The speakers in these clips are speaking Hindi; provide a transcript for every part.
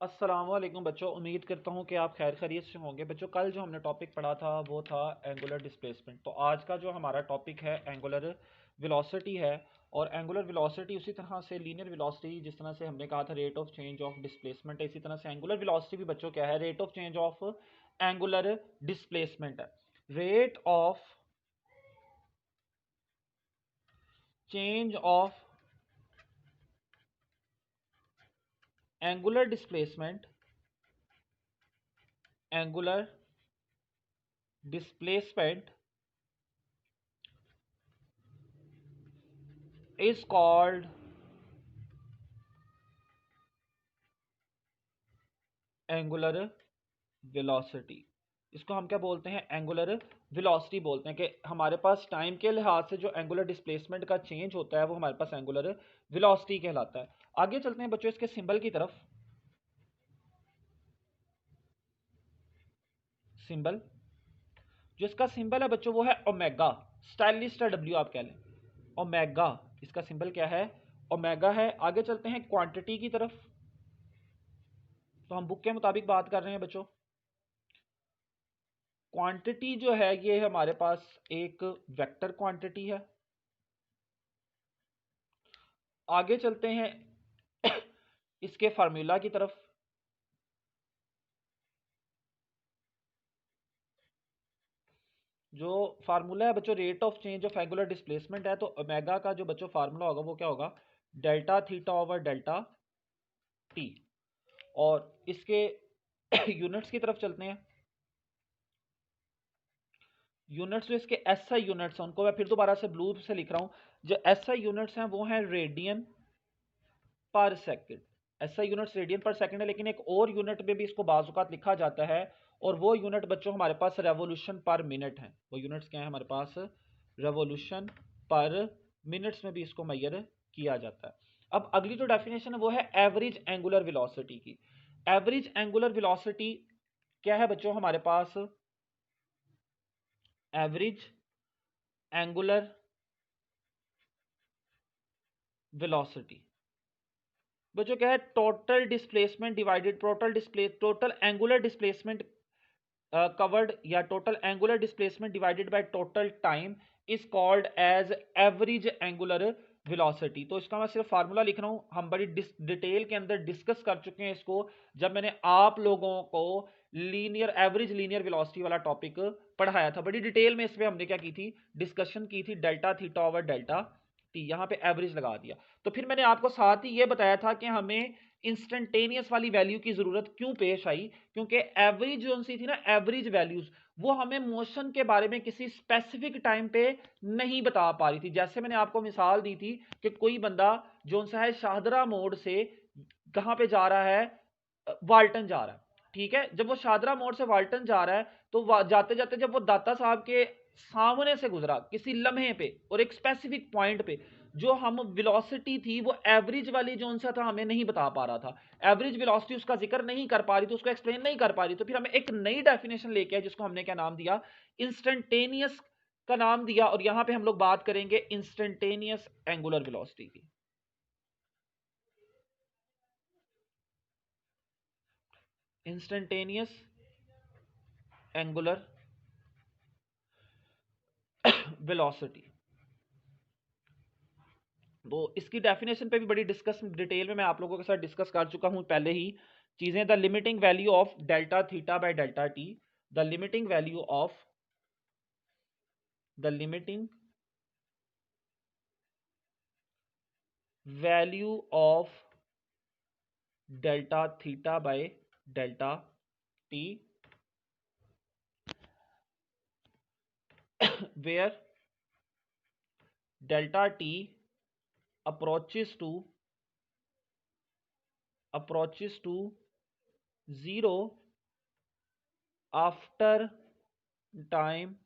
अस्सलाम वालेकुम बच्चों, उम्मीद करता हूँ कि आप खैर खैरियत से होंगे। बच्चों, कल जो हमने टॉपिक पढ़ा था वो था एंगुलर डिस्प्लेसमेंट। तो आज का जो हमारा टॉपिक है एंगुलर वेलोसिटी है। और एंगुलर वेलोसिटी उसी तरह से लीनियर वेलोसिटी, जिस तरह से हमने कहा था rate of change of displacement है, इसी तरह से एंगुलर वेलोसिटी भी बच्चों क्या है, rate of change of angular displacement है। Rate of change of angular displacement, angular displacement is called angular velocity. इसको हम क्या बोलते हैं, एंगुलर वेलोसिटी बोलते हैं। कि हमारे पास टाइम के लिहाज से जो एंगुलर डिस्प्लेसमेंट का चेंज होता है वो हमारे पास एंगुलर वेलोसिटी कहलाता है। आगे चलते हैं बच्चों इसके सिंबल की तरफ। सिंबल, जो इसका सिंबल है बच्चों वो है ओमेगा। स्टाइलिश डब्ल्यू आप कह लें, ओमेगा इसका सिंबल क्या है, ओमेगा है। आगे चलते हैं क्वांटिटी की तरफ। तो हम बुक के मुताबिक बात कर रहे हैं बच्चों। क्वांटिटी जो है ये हमारे पास एक वेक्टर क्वांटिटी है। आगे चलते हैं इसके फार्मूला की तरफ। जो फार्मूला है बच्चों rate of change of angular displacement है, तो ओमेगा का जो बच्चों फार्मूला होगा वो क्या होगा, delta theta over delta T. और इसके यूनिट्स की तरफ चलते हैं। यूनिट्स जो इसके एसआई यूनिट्स हैं उनको मैं फिर दोबारा से ब्लू से लिख रहा हूं। जो एसआई यूनिट्स हैं वो हैं रेडियन पर सेकंड। एसआई यूनिट्स रेडियन पर सेकंड है, लेकिन एक और यूनिट में भी इसको बाजुकात लिखा जाता है, और वो यूनिट बच्चों हमारे पास रेवोल्यूशन पर मिनट है। वो यूनिट्स क्या है हमारे पास, रेवोल्यूशन पर मिनट्स में भी इसको मैयर किया जाता है। अब अगली जो डेफिनेशन है वो है एवरेज एंगुलर वेलोसिटी की। एवरेज एंगुलर वेलोसिटी क्या है बच्चों हमारे पास, एवरेज एंगुलर वेलोसिटी बच्चों क्या है, total displacement divided total angular displacement covered, या total angular displacement divided by total time is called as average angular velocity. तो इसका मैं सिर्फ फार्मूला लिख रहा हूं, हम बड़ी डिटेल के अंदर डिस्कस कर चुके हैं इसको जब मैंने आप लोगों को एवरेज लीनियर वेलोसिटी वाला टॉपिक पढ़ाया था। बड़ी डिटेल में इसमें हमने क्या की थी, डिस्कशन की थी, delta theta over delta T, यहां पे एवरेज लगा दिया। तो फिर मैंने आपको साथ ही ये बताया था कि हमें इंस्टेंटेनियस वाली वैल्यू की जरूरत क्यों पेश आई, क्योंकि एवरेज जो सी थी ना, एवरेज वैल्यूज वो हमें मोशन के बारे में किसी स्पेसिफिक टाइम पे नहीं बता पा रही थी। जैसे मैंने आपको मिसाल दी थी कि कोई बंदा जो सा है शाहदरा मोड़ से कहां पे जा रहा है, वाल्टन जा रहा है। ठीक है, जब वो शाहदरा मोड़ से वाल्टन जा रहा है तो जाते जाते जब वो दाता साहब के सामने से गुजरा किसी लम्हे पे और एक स्पेसिफिक पॉइंट पे, जो हम वेलोसिटी थी वो एवरेज वाली जो सा था हमें नहीं बता पा रहा था, एवरेज वेलोसिटी उसका जिक्र नहीं कर पा रही थी, उसको एक्सप्लेन नहीं कर पा रही। तो फिर हमें एक नई डेफिनेशन लेके आए जिसको हमने क्या नाम दिया, इंस्टेंटेनियस का नाम दिया। और यहां पे हम लोग बात करेंगे इंस्टेंटेनियस एंगुलर वेलोसिटी की। इंस्टेंटेनियस एंगुलर वेलोसिटी, तो इसकी डेफिनेशन पे भी बड़ी डिटेल में मैं आप लोगों के साथ डिस्कस कर चुका हूं पहले ही चीजें। The limiting value of delta theta by delta T, the limiting value of the limiting value of delta theta by delta T where delta T approaches to 0 after time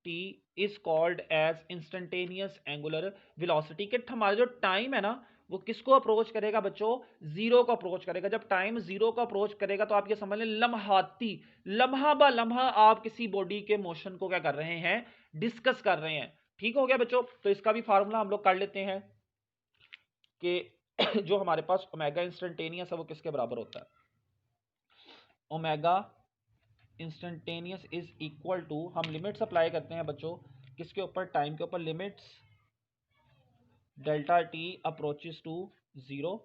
t is called as instantaneous angular velocity। कि हमारा जो टाइम है ना वो किसको अप्रोच करेगा बच्चों, जीरो को अप्रोच करेगा। जब टाइम जीरो को अप्रोच करेगा तो आप ये समझ लें लम्हाती, लम्हा बा लम्हा आप किसी बॉडी के मोशन को क्या कर रहे हैं, डिस्कस कर रहे हैं। ठीक हो गया बच्चों, तो इसका भी फार्मूला हम लोग कर लेते हैं कि जो हमारे पास ओमेगा इंस्टेंटेनियस है वो किसके बराबर होता है? Omega instantaneous is equal to, हम लिमिट्स अप्लाई करते हैं बच्चों किसके ऊपर? टाइम के ऊपर। Limits delta T approaches to 0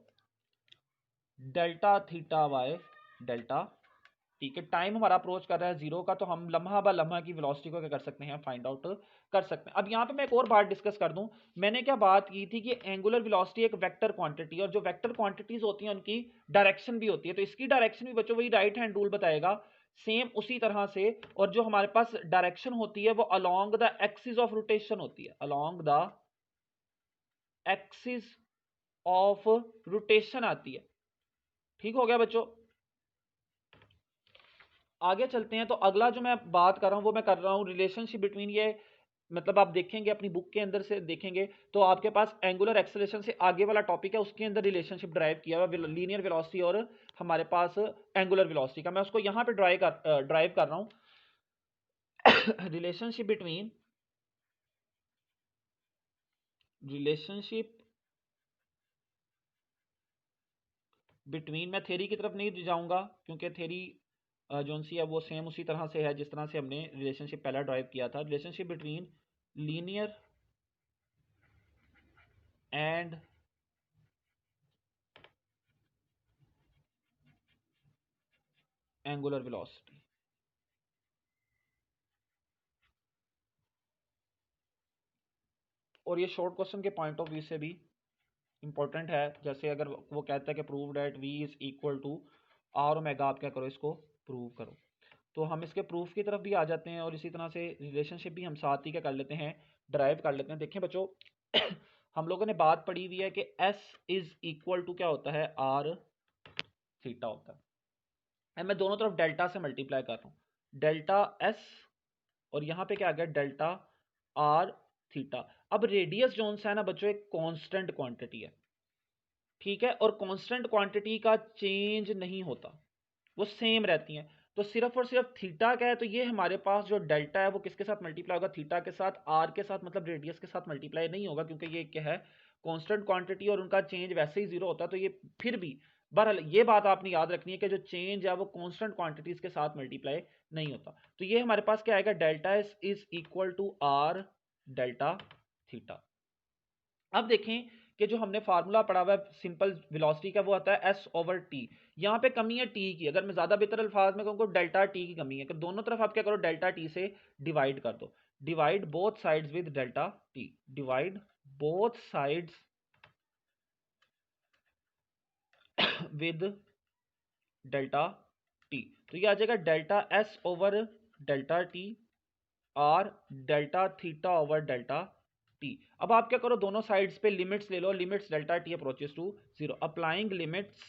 delta theta by delta. ठीक है, टाइम हमारा अप्रोच कर रहा है 0 का, तो हम लम्हा ब लम्हा की वेलोसिटी को क्या कर सकते हैं? फाइंड आउट कर सकते हैं। अब यहाँ पे मैं एक और बात डिस्कस कर दूं। मैंने क्या बात की थी कि एंगुलर वेलोसिटी एक वेक्टर क्वांटिटी, और जो वेक्टर क्वांटिटीज होती हैं उनकी डायरेक्शन भी होती है, तो इसकी डायरेक्शन भी बच्चों वही राइट हैंड रूल बताएगा सेम उसी तरह से। और जो हमारे पास डायरेक्शन होती है वो along the axis of rotation होती है, along the axis of rotation आती है। ठीक हो गया बच्चों? आगे चलते हैं। तो अगला जो मैं बात कर रहा हूं वो मैं कर रहा हूं रिलेशनशिप बिटवीन ये, मतलब आप देखेंगे अपनी बुक के अंदर से देखेंगे तो आपके पास एंगुलर एक्सेलरेशन से आगे वाला टॉपिक है, उसके अंदर रिलेशनशिप ड्राइव किया हुआ लीनियर वेलोसिटी और हमारे पास एंगुलर वेलोसिटी का। मैं उसको यहां पे ड्राइव कर रहा हूं। रिलेशनशिप बिटवीन, मैं थ्योरी की तरफ नहीं जाऊंगा क्योंकि थ्योरी जो सी है वो सेम उसी तरह से है जिस तरह से हमने रिलेशनशिप पहला ड्राइव किया था। Relationship between linear and angular velocity. और ये शॉर्ट क्वेश्चन के पॉइंट ऑफ व्यू से भी इंपॉर्टेंट है। जैसे अगर वो कहता है कि prove that v is equal to R omega, आप क्या करो इसको प्रूव करो। तो हम इसके प्रूफ की तरफ भी आ जाते हैं और इसी तरह से रिलेशनशिप भी हम साथ ही क्या कर लेते हैं? ड्राइव कर लेते हैं। देखिए बच्चों, हम लोगों ने बात पढ़ी हुई है कि s इज इक्वल टू क्या होता है? r थीटा होता है। मैं दोनों तरफ डेल्टा से मल्टीप्लाई कर रहा हूँ, डेल्टा s और यहाँ पे क्या आ गया? Delta R theta. अब रेडियस जोन सा है ना बच्चों, एक कांस्टेंट क्वांटिटी है, ठीक है, और कांस्टेंट क्वांटिटी का चेंज नहीं होता, वो सेम रहती हैं। तो सिर्फ और सिर्फ थीटा क्या है? तो ये हमारे पास जो डेल्टा है वो किसके साथ मल्टीप्लाई होगा? थीटा के साथ। आर के साथ मतलब रेडियस के साथ मल्टीप्लाई नहीं होगा क्योंकि ये क्या है? कांस्टेंट क्वांटिटी, और उनका चेंज वैसे ही जीरो होता है। तो ये फिर भी बहरहाल ये बात आपने याद रखनी है कि जो चेंज है वो कांस्टेंट क्वांटिटीज के साथ मल्टीप्लाई नहीं होता। तो ये हमारे पास क्या आएगा? Delta S is equal to R delta theta. अब देखें कि जो हमने फार्मूला पढ़ा हुआ है सिंपल वेलोसिटी का वो आता है एस ओवर टी। यहाँ पे कमी है टी की, अगर मैं ज्यादा बेहतर अल्फाज में कहूँ डेल्टा टी की कमी है, कि दोनों तरफ आप क्या करो? डेल्टा टी से डिवाइड कर दो। Divide both sides with delta T, divide both sides with delta T. तो ये आ जाएगा delta S over delta T R delta theta over delta T. अब आप क्या करो? दोनों साइड्स पे लिमिट्स ले लो, limits delta T approaches to 0, applying limits.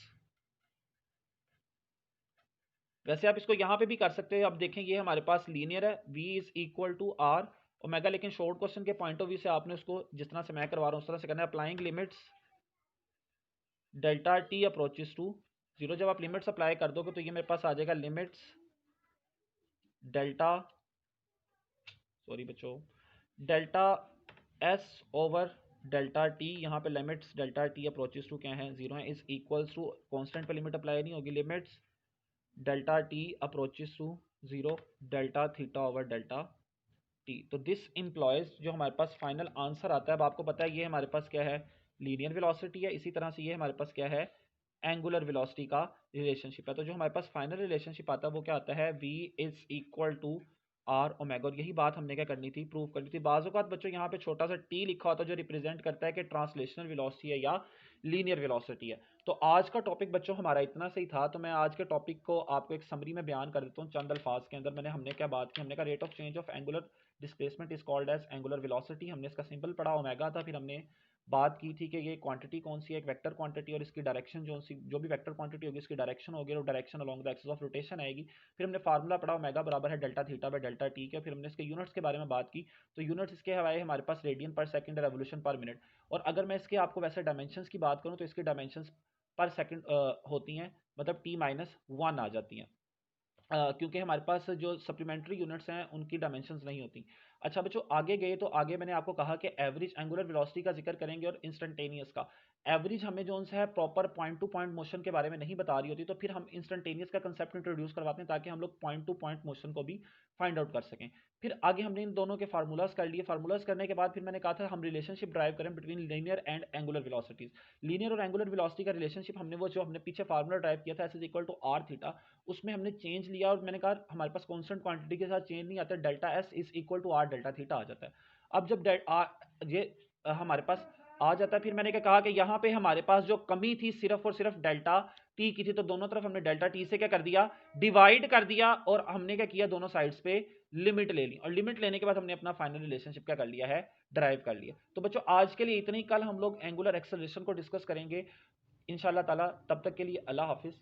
वैसे आप इसको यहां पे भी कर सकते हो। अब देखें ये हमारे पास लीनियर है, v is equal to R omega, लेकिन शॉर्ट क्वेश्चन के पॉइंट ऑफ व्यू से आपने उसको जिस तरह से मैं करवा रहा हूं उस तरह से करना है। Applying limits delta T approaches to 0, जब आप लिमिट्स अप्लाई कर दोगे तो ये मेरे पास आ जाएगा लिमिट्स डेल्टा, सॉरी बच्चों, delta S over delta T, यहाँ पे limits delta T approaches to क्या है? 0 है, इज इक्वल्स टू कांस्टेंट पे लिमिट अप्लाई नहीं होगी, limits delta T approaches to 0 delta theta over delta T. तो दिस इम्प्लॉयज जो हमारे पास फाइनल आंसर आता है, अब आपको पता है ये हमारे पास क्या है? लीनियर वेलोसिटी है। इसी तरह से ये हमारे पास क्या है? एंगुलर वेलोसिटी का रिलेशनशिप है। तो जो हमारे पास फाइनल रिलेशनशिप आता है वो क्या आता है? v is equal to R omega. और यही बात हमने क्या करनी थी? प्रूव करनी थी। बाज़ औक़ात बच्चों यहाँ पे छोटा सा टी लिखा होता है जो रिप्रेजेंट करता है कि ट्रांसलेशनल वेलोसिटी है या लीनियर वेलोसिटी है। तो आज का टॉपिक बच्चों हमारा इतना सही था। तो मैं आज के टॉपिक को आपको एक समरी में बयान कर देता हूँ चंद अल्फाज के अंदर। हमने क्या बात की? हमने कहा rate of change of angular displacement is called as angular velocity. हमने इसका सिंपल पढ़ा ओमेगा था। फिर हमने बात की थी कि ये क्वांटिटी कौन सी है? एक वेक्टर क्वांटिटी, और इसकी डायरेक्शन जो भी वेक्टर क्वांटिटी होगी इसकी डायरेक्शन होगी, और direction along the axis of rotation आएगी। फिर हमने फार्मूला पढ़ा ओमेगा बराबर है delta theta by delta T के। फिर हमने इसके यूनिट्स के बारे में बात की। तो यूनिट्स इसके हमारे पास रेडियन पर सेकंड, रेवोल्यूशन पर मिनट। और अगर मैं इसके आपको वैसे डायमेंशंस की बात करूं तो इसकी डायमेंशंस पर सेकंड होती हैं, मतलब t-1 आ जाती हैं, क्योंकि हमारे पास जो सप्लीमेंट्री यूनिट्स हैं उनकी डायमेंशंस नहीं होती। अच्छा बच्चों आगे गए तो आगे मैंने आपको कहा कि एवरेज एंगुलर वेलोसिटी का जिक्र करेंगे और इंस्टेंटेनियस का। एवरेज हमें जो है proper point two point motion के बारे में नहीं बता रही होती, तो फिर हम इंस्टेंटेनियस का कंसेप्ट इंट्रोड्यूस करवाते हैं ताकि हम लोग पॉइंट टू पॉइंट मोशन को भी फाइंड आउट कर सकें। फिर आगे हमने इन दोनों के फार्मूलाज कर लिए। फार्मूलाज करने के बाद फिर मैंने कहा था हम रिलेशनशिप ड्राइव करें between linear and angular velocities. Linear और एंगुलर वेलोसिटी का रिलेशनशिप हमने वो जो हमने पीछे फार्मूला ड्राइव किया था S is equal to R theta, उसमें हमने चेंज लिया और मैंने कहा हमारे पास कांस्टेंट क्वांटिटी के साथ चेंज नहीं आता, delta S is equal to R delta theta आ जाता है। अब जब ये हमारे पास आ जाता है, फिर मैंने क्या कहा कि यहाँ पे हमारे पास जो कमी थी सिर्फ और सिर्फ डेल्टा टी की थी, तो दोनों तरफ हमने डेल्टा टी से क्या कर दिया, डिवाइड कर दिया, और हमने क्या किया दोनों साइड्स पे लिमिट ले ली, और लिमिट लेने के बाद हमने अपना फाइनल रिलेशनशिप क्या कर लिया है, ड्राइव कर लिया। तो बच्चों आज के लिए इतना ही, कल हम लोग एंगुलर एक्सेलरेशन को डिस्कस करेंगे इंशाल्लाह ताला। तब तक के लिए अल्लाह हाफिज।